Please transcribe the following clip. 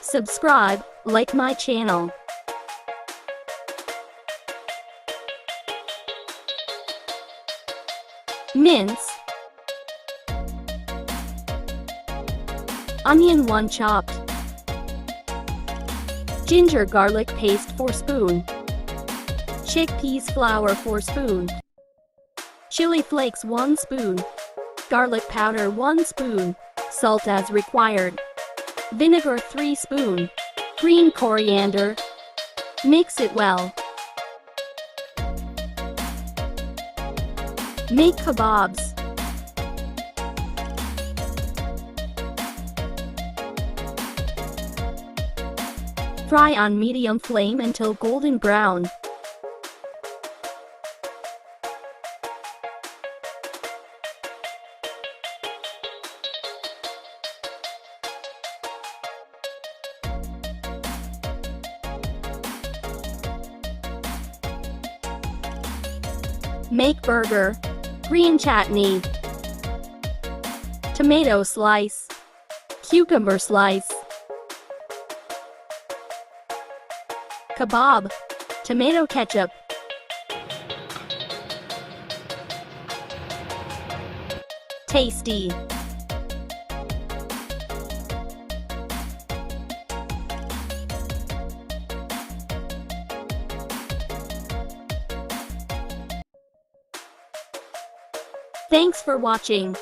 Subscribe, like my channel. Mince. Onion 1 chopped. Ginger garlic paste 4 spoon. Chickpeas flour 4 spoon. Chili flakes 1 spoon. Garlic powder 1 spoon. Salt as required. Vinegar 3 spoon. Green coriander. Mix it well. Make kebabs. Fry on medium flame until golden brown. Make burger. Green chutney. Tomato slice. Cucumber slice. Kebab. Tomato ketchup. Tasty. Thanks for watching.